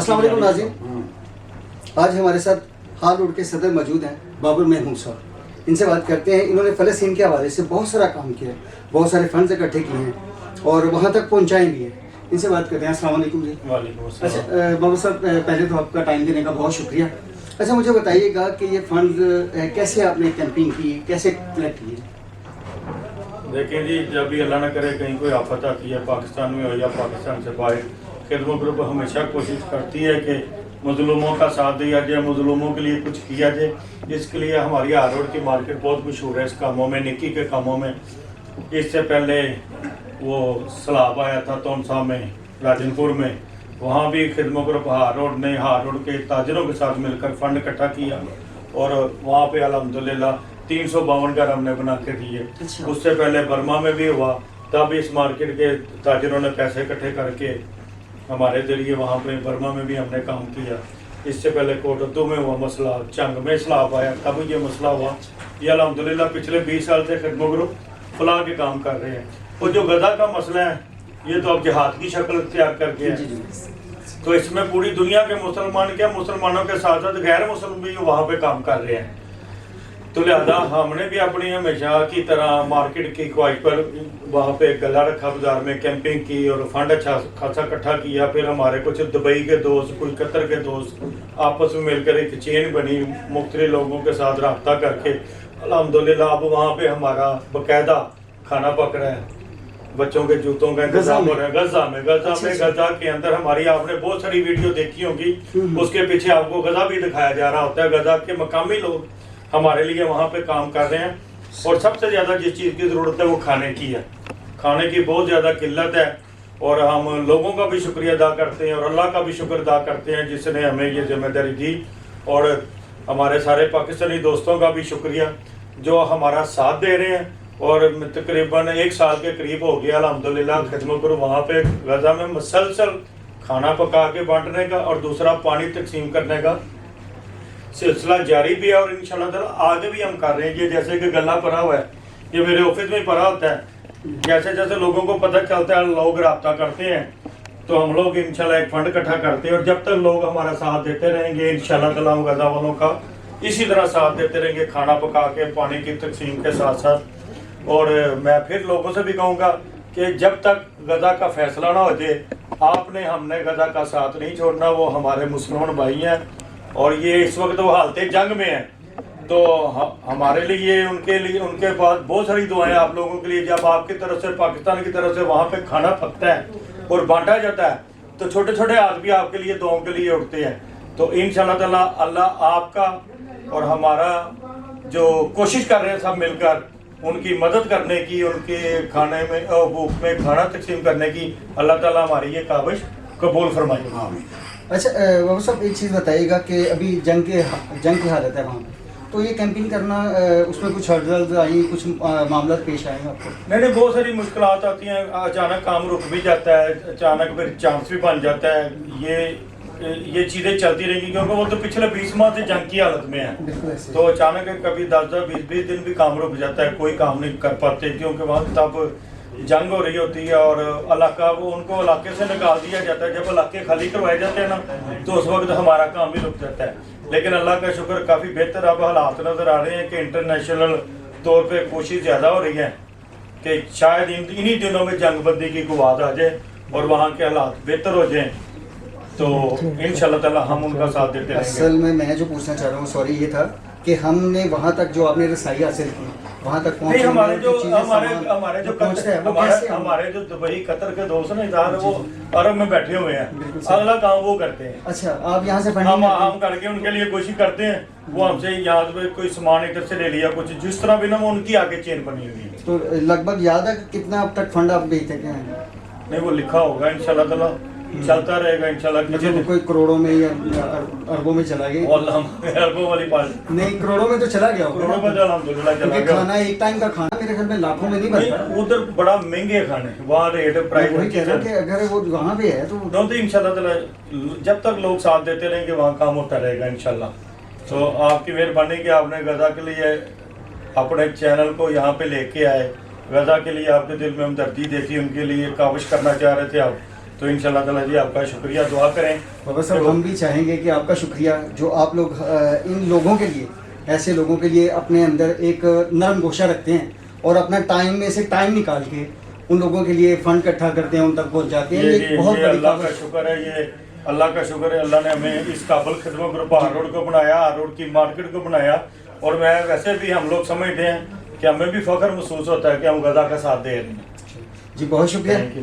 अस्सलाम वालेकुम नाज़रीन, आज हमारे साथ हाल रोड के सदर मौजूद हैं बाबर महमूद साहब। इनसे बात करते हैं। इन्होंने फ़लस्तीन के हवाले से बहुत सारा काम किया है, बहुत सारे फंड्स इकट्ठे किए हैं और वहाँ तक पहुँचाए भी हैं। इनसे बात करते हैं। अस्सलाम वालेकुम जी। वालेकुम अस्सलाम। अच्छा बाबर साहब, पहले तो आपका टाइम देने का बहुत शुक्रिया। अच्छा मुझे बताइएगा कि ये फंड कैसे आपने कैंपिंग की, कैसे कलेक्ट किए? देखें जी, जब भी अल्लाह न करे कहीं कोई आफत आती है, पाकिस्तान में हो या पाकिस्तान से बाहर, खिदमत ग्रुप हमेशा कोशिश करती है कि मजलूमों का साथ दिया जाए, मजलूमों के लिए कुछ किया जाए। इसके लिए हमारी हाल रोड की मार्केट बहुत मशहूर है इस कामों में, निक्की के कामों में। इससे पहले वो सैलाब आया था तोनसा में, राजनपुर में, वहाँ भी खिदमत ग्रुप हाल रोड के ताजरों के साथ मिलकर फंड इकट्ठा किया और वहाँ पे अल्हम्दुलिल्लाह 352 घर हमने बना के दिए। अच्छा। उससे पहले बर्मा में भी हुआ, तब इस मार्केट के ताजरों ने पैसे इकट्ठे करके हमारे जरिए वहाँ पे बर्मा में भी हमने काम किया। इससे पहले कोटद्दू में हुआ मसला, चंग में सैलाब आया तब ये मसला हुआ। ये अल्हम्दुलिल्लाह पिछले 20 साल से खिदमत ग्रुप फलाह के काम कर रहे हैं। और जो गजा का मसला है ये तो अब जिहाद की शक्ल इख्तियार करके है, तो इसमें पूरी दुनिया के मुसलमान क्या, मुसलमानों के साथ साथ गैर मुसलमान भी वहाँ पे काम कर रहे हैं। तो लिहाजा हमने भी अपनी हमेशा की तरह मार्केट की ख्वाहिश पर वहाँ पे गला रखा, बाजार में कैंपिंग की और फंड अच्छा खासा इकट्ठा किया। फिर हमारे कुछ दुबई के दोस्त, कुछ कतर के दोस्त आपस में मिलकर एक चेन बनी, मुख्तलिफ लोगों के साथ रब्ता करके अल्हम्दुलिल्लाह अब वहाँ पे हमारा बाकायदा खाना पक रहा है, बच्चों के जूतों का इंतजाम हो रहा है। गजा के अंदर हमारी, आपने बहुत सारी वीडियो देखी होगी, उसके पीछे आपको गजा भी दिखाया जा रहा होता है। गजा के मकामी लोग हमारे लिए वहाँ पे काम कर रहे हैं और सबसे ज़्यादा जिस चीज़ की ज़रूरत है वो खाने की है। खाने की बहुत ज़्यादा किल्लत है और हम लोगों का भी शुक्रिया अदा करते हैं और अल्लाह का भी शुक्र अदा करते हैं जिसने हमें ये जिम्मेदारी दी। और हमारे सारे पाकिस्तानी दोस्तों का भी शुक्रिया जो हमारा साथ दे रहे हैं। और तकरीबन 1 साल के करीब हो गया अल्हम्दुलिल्लाह खिदमत ग्रुप वहाँ पे गजा में मुसलसल खाना पका के बांटने का और दूसरा पानी तकसीम करने का सिलसिला जारी भी है और इंशाल्लाह ताला आगे भी हम कर रहे हैं। ये जैसे कि गला पड़ा हुआ है, ये मेरे ऑफिस में पड़ा होता है। जैसे जैसे लोगों को पता चलता है, लोग रब्ता करते हैं, तो हम लोग इंशाल्लाह एक फंड इकट्ठा करते हैं और जब तक लोग हमारा साथ देते रहेंगे इंशाल्लाह ताला हम गजा वालों का इसी तरह साथ देते रहेंगे, खाना पका के, पानी की तकसीम के साथ साथ। और मैं फिर लोगों से भी कहूँगा कि जब तक गजा का फैसला ना हो जाए, आपने हमने गजा का साथ नहीं छोड़ना। वो हमारे मुसलमान भाई हैं और ये इस वक्त वो हालत जंग में है, तो हमारे लिए उनके पास बहुत सारी दुआएं आप लोगों के लिए। जब आपकी तरफ से, पाकिस्तान की तरफ से वहाँ पे खाना पकता है और बांटा जाता है, तो छोटे छोटे हाथ भी आपके लिए दुआओं के लिए उठते हैं। तो इंशाल्लाह ताला अल्लाह आपका और हमारा जो कोशिश कर रहे हैं सब मिलकर उनकी मदद करने की, उनके खाने में भूख में खाना तकसीम करने की, अल्लाह ताला हमारी ये काविश कबूल फरमाए। अच्छा बाबू साहब, एक चीज़ बताइएगा कि अभी जंग की हालत है वहाँ, तो ये कैंपिंग करना उसमें कुछ हर्डल्स आई, कुछ मामला पेश आए हैं आपको? नहीं, बहुत सारी मुश्किलात आती हैं। अचानक काम रुक भी जाता है, अचानक फिर चांस भी बन जाता है। ये चीज़ें चलती रहेंगी क्योंकि वो तो पिछले 20 माह से जंग की हालत में है। तो अचानक कभी 10-10, 20-20 दिन भी काम रुक जाता है, कोई काम नहीं कर पाते क्योंकि वहाँ तब जंग हो रही होती है और इलाका उनको इलाके से निकाल दिया जाता है। जब इलाके खाली करवाए जाते हैं ना, तो उस वक्त हमारा काम भी रुक जाता है। लेकिन अल्लाह का शुक्र काफ़ी बेहतर अब हालात नज़र आ रहे हैं कि इंटरनेशनल तौर पे कोशिश ज़्यादा हो रही है कि शायद इन्हीं दिनों में जंगबंदी की कुव्वात आ जाए और वहाँ के हालात बेहतर हो जाएँ, तो इंशाल्लाह ताला हम उनका साथ देते रहेंगे। असल में मैं जो पूछना चाह रहा हूँ, सॉरी, ये था कि हमने वहाँ तक जो आपने रसाई हासिल की, वहाँ तक पहुँचे, हमारे जो दुबई कतर के दोस्त ना इधर, वो अरब में बैठे हुए हैं, अगला काम वो करते हैं। अच्छा, आप यहाँ से हम करके उनके लिए कोशिश करते हैं। वो हमसे यहाँ से कोई सामान इधर से ले लिया, कुछ जिस तरह भी ना, वो उनकी आगे चेन बनी हुई है। तो लगभग याद है कितना अब तक फंड आप भेज चुके हैं? नहीं, वो लिखा होगा, इंशाल्लाह ताला चलता रहेगा इंशाल्लाह। मतलब कोई करोड़ों में या अरबों में चला गया? अरबों वाली बात नहीं, करोड़ों में तो चला गया, करोड़ों में तो अल्हम्दुलिल्लाह चला गया। खाना, एक टाइम का खाना मेरे ख्याल में लाखों में नहीं बनता। उधर बड़ा महंगे खाने, वहाँ रेट प्राइस वही कह रहा हूं कि अगर वो वहाँ पे है तो इंशाल्लाह ताला जब तक लोग साथ देते रहेंगे वहाँ काम होता रहेगा इंशाल्लाह। तो आपकी मेहरबानी कि आपने गजा के लिए अपने चैनल को यहाँ पे लेके आए, गजा के लिए आपके दिल में हमदर्दी देखी, उनके लिए काविश करना चाह रहे थे आप, तो इंशाल्लाह ताला जी आपका शुक्रिया, दुआ करें। बाबा साहब हम भी चाहेंगे कि आपका शुक्रिया जो आप लोग इन लोगों के लिए, ऐसे लोगों के लिए अपने अंदर एक नरम गोशा रखते हैं और अपना टाइम में से टाइम निकाल के उन लोगों के लिए फंड इकट्ठा करते हैं, उन तक पहुंच जाते हैं। ये बहुत बड़ी अल्लाह का काबिल- शुक्र है, ये अल्लाह का शुक्र है, अल्लाह ने हमें इस काबुल खिदमत ग्रुप हार रोड को बनाया, हार रोड की मार्केट को बनाया। और मैं वैसे भी हम लोग समझते हैं कि हमें भी फख्र महसूस होता है कि हम गजा का साथ दे रहे हैं। जी बहुत शुक्रिया। Thank you.